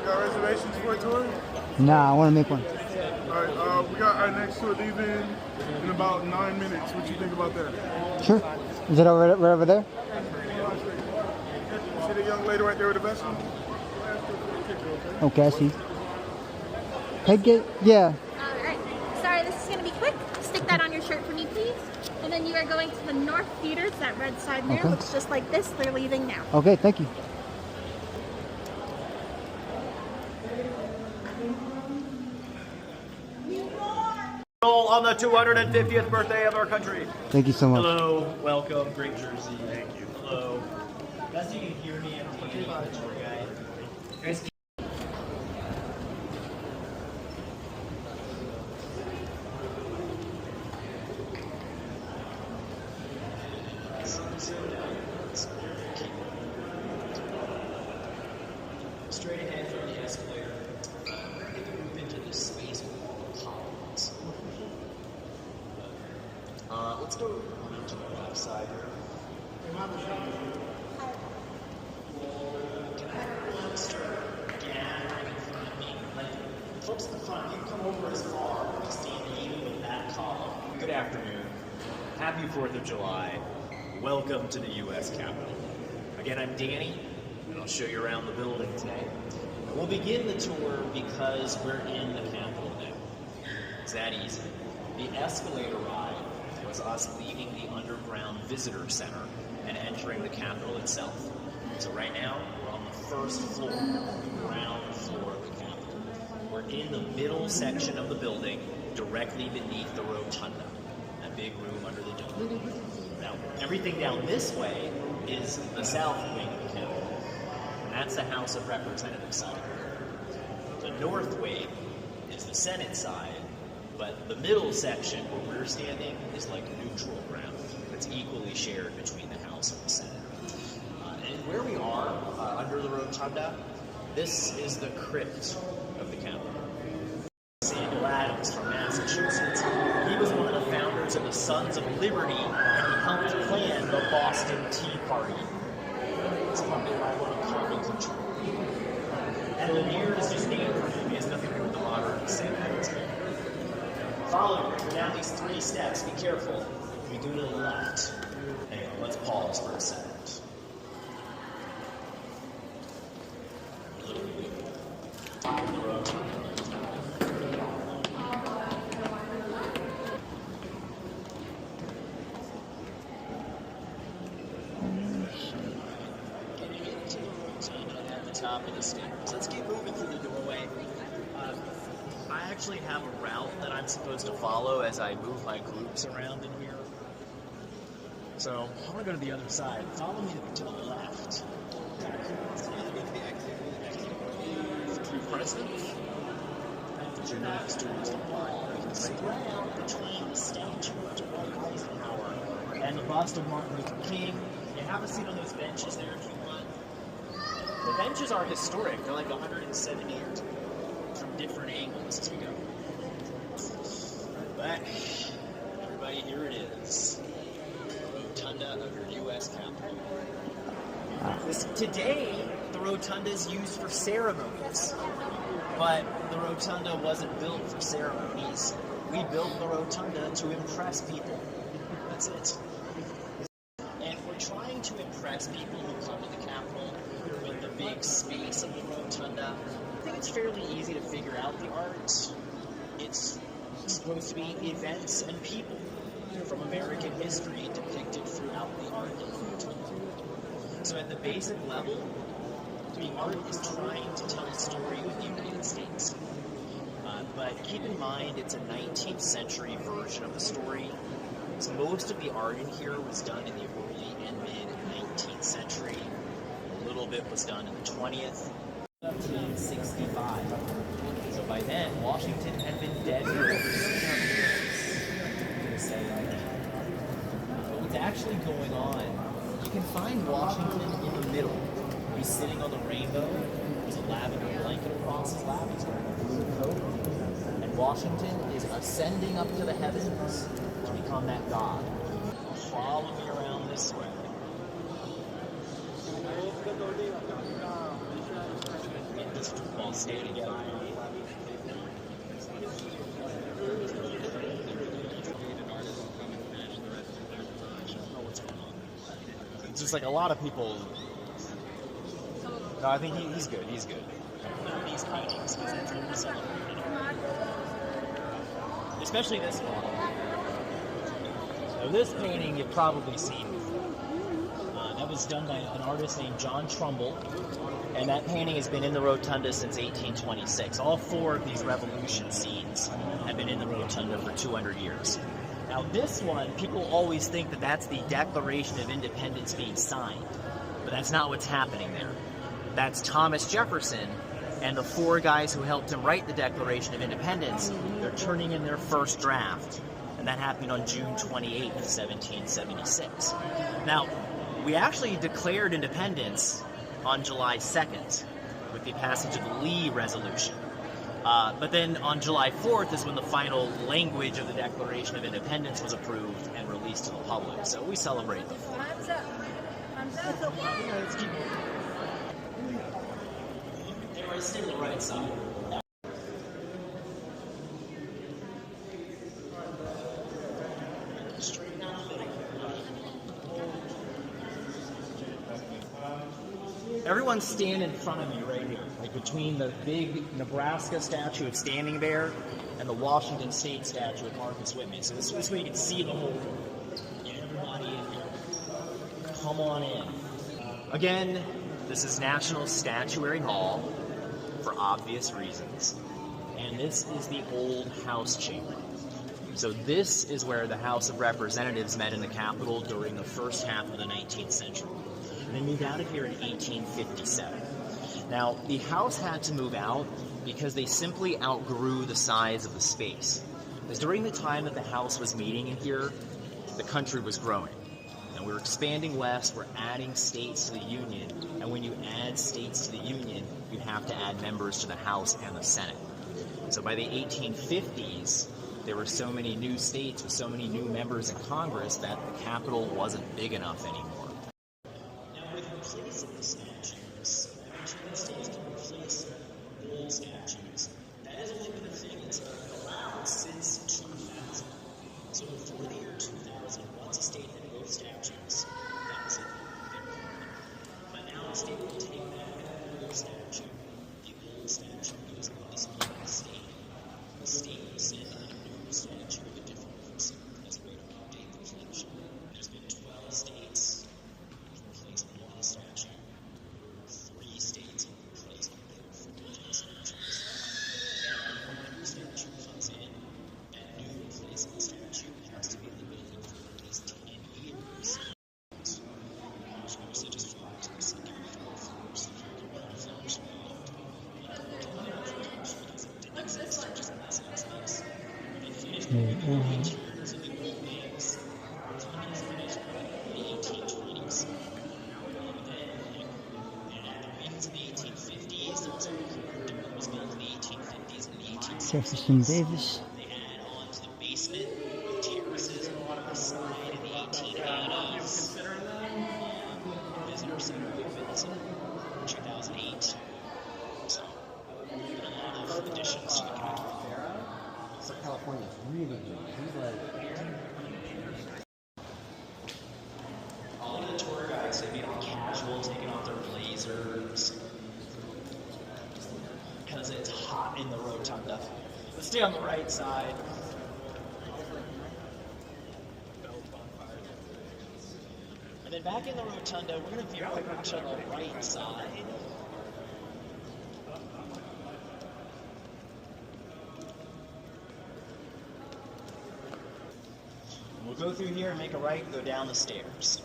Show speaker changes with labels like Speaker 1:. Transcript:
Speaker 1: Got reservations for a tour?
Speaker 2: Nah, I want to make one.
Speaker 1: Alright, we got our next tour leaving in about 9 minutes. What you think about that?
Speaker 2: Sure. Is it right over there?
Speaker 1: See the young lady right there with the vest on?
Speaker 2: Okay, I see. Hey, yeah.
Speaker 3: Alright, sorry, this is going to be quick. Stick that on your shirt for me, please. And then you are going to the North Theaters. That red sign there looks just like this. They're leaving now.
Speaker 2: Okay, thank you.
Speaker 4: On the 250th birthday of our country.
Speaker 2: Thank you so much.
Speaker 4: Hello, welcome, great jersey. Thank you. Hello. Guys, you can hear me. I'm talking about the tour guide. Guys, straight ahead from the escalator. We're going to move into this space with all the columns. Let's go around to the left side here. Gathering in front of me. Folks in the front, you can come over as far as standing with that column. Good afternoon. Happy 4th of July. Welcome to the U.S. Capitol. Again, I'm Danny, and I'll show you around the building today. We'll begin the tour because we're in the Capitol now. It's that easy. The escalator ride was us leaving the underground visitor center and entering the Capitol itself. So right now, we're on the first floor, the ground floor of the Capitol. We're in the middle section of the building, directly beneath the rotunda, that big room under the dome. Now, everything down this way is the south wing of the Capitol. That's the House of Representatives side. The north wing is the Senate side, but the middle section where we're standing is like neutral ground. It's equally shared between the House and the Senate. And where we are, under the rotunda, this is the crypt of the Capitol. Samuel Adams from Massachusetts. He was one of the founders of the Sons of Liberty, and he helped plan the Boston Tea Party. It's funded by one of country. And Lanier is just named for him. He has nothing to do with the modern St. Louis. Follow me. Go down these 3 steps. Be careful. We go to the left. Hang on, let's pause for a second. Top of the road. Top of the stairs. Let's keep moving through the doorway. I actually have a route that I'm supposed to follow as I move my groups around in here. So I want to go to the other side. Follow me to the left. Three presidents. Next to the wall. You can spread out between the statue of Dwight Eisenhower and the bust of Martin Luther King. You have a seat on those benches there if you want. The benches are historic. They're like 170 from different angles as we go. But everybody, here it is. The rotunda of your U.S. Capitol. Today, the rotunda is used for ceremonies. But the rotunda wasn't built for ceremonies. We built the rotunda to impress people. That's it. And we're trying to impress people who come to the Capitol with the big space of the rotunda. I think it's fairly easy to figure out the art. It's supposed to be events and people from American history depicted throughout the art of the rotunda. So at the basic level, the art is trying to tell a story of the United States. But keep in mind, it's a 19th century version of the story. So most of the art in here was done in the early and mid-19th century. A little bit was done in the 20th. 1765. So by then, Washington had been dead for over 600 years. But what's actually going on, you can find Washington in the middle. He's sitting on the rainbow. There's a lavender blanket across his lap. He's wearing a blue coat. And Washington is ascending up to the heavens to become that god. Follow me around this way. In the Giants football stadium. It's just like a lot of people. No, I think he's good. He's good. These paintings, because that's what we're celebrating. Especially this one. So this painting you've probably seen before. That was done by an artist named John Trumbull, and that painting has been in the rotunda since 1826. All four of these revolution scenes have been in the rotunda for 200 years. Now this one, people always think that that's the Declaration of Independence being signed, but that's not what's happening there. That's Thomas Jefferson and the four guys who helped him write the Declaration of Independence. They're turning in their first draft, and that happened on June 28th, 1776. Now, we actually declared independence on July 2nd with the passage of the Lee Resolution. But then on July 4th is when the final language of the Declaration of Independence was approved and released to the public. So we celebrate the 4th.
Speaker 3: Time's up. Time's up.
Speaker 4: Let's keep moving. Anyway, stay on the right side. Everyone stand in front of me right here, like between the big Nebraska statue of Standing Bear and the Washington State statue of Marcus Whitman. So this way you can see the whole, everybody in here. Come on in. Again, this is National Statuary Hall for obvious reasons. And this is the old House chamber. So this is where the House of Representatives met in the Capitol during the first half of the 19th century. They moved out of here in 1857. Now, the House had to move out because they simply outgrew the size of the space. Because during the time that the House was meeting in here, the country was growing. And we were expanding west, we're adding states to the Union, and when you add states to the Union, you have to add members to the House and the Senate. So by the 1850s, there were so many new states with so many new members in Congress that the Capitol wasn't big enough anymore. Replacing the statues, the states can replace old statues. That has only been a thing that's been allowed since 2000. So before the year 2000, once a state had both statues, that was it. But now a state will take that old statue, the old statue goes on display in the state. The state will send out a new statue with a different person as a way to update the collection. There's been 12 states. Statue. 3 states have replaced the 14 statues. And when a new statue comes in, that new replacement statue has to be limited for at least 10 years. Which goes such as flowers and secondary flowers, flowers didn't exist, which is in that sense nice. They finished the interiors of the old names. Rotundas finished in the 1820s. In the 1850s, there was a was built in the 1850s and the 1860s.
Speaker 2: Jefferson Davis.
Speaker 4: They added on to the basement with terraces along the side in the 1880s. Visitor center opened in 2008. So, a lot of additions to the capital.
Speaker 5: So California's really good. He's like,
Speaker 4: all of the tour guides, they'd be all casual, taking off their blazers. Because it's hot in the rotunda. Let's stay on the right side. And then back in the rotunda, we're going to veer over to the right side. We'll go through here and make a right and go down the stairs.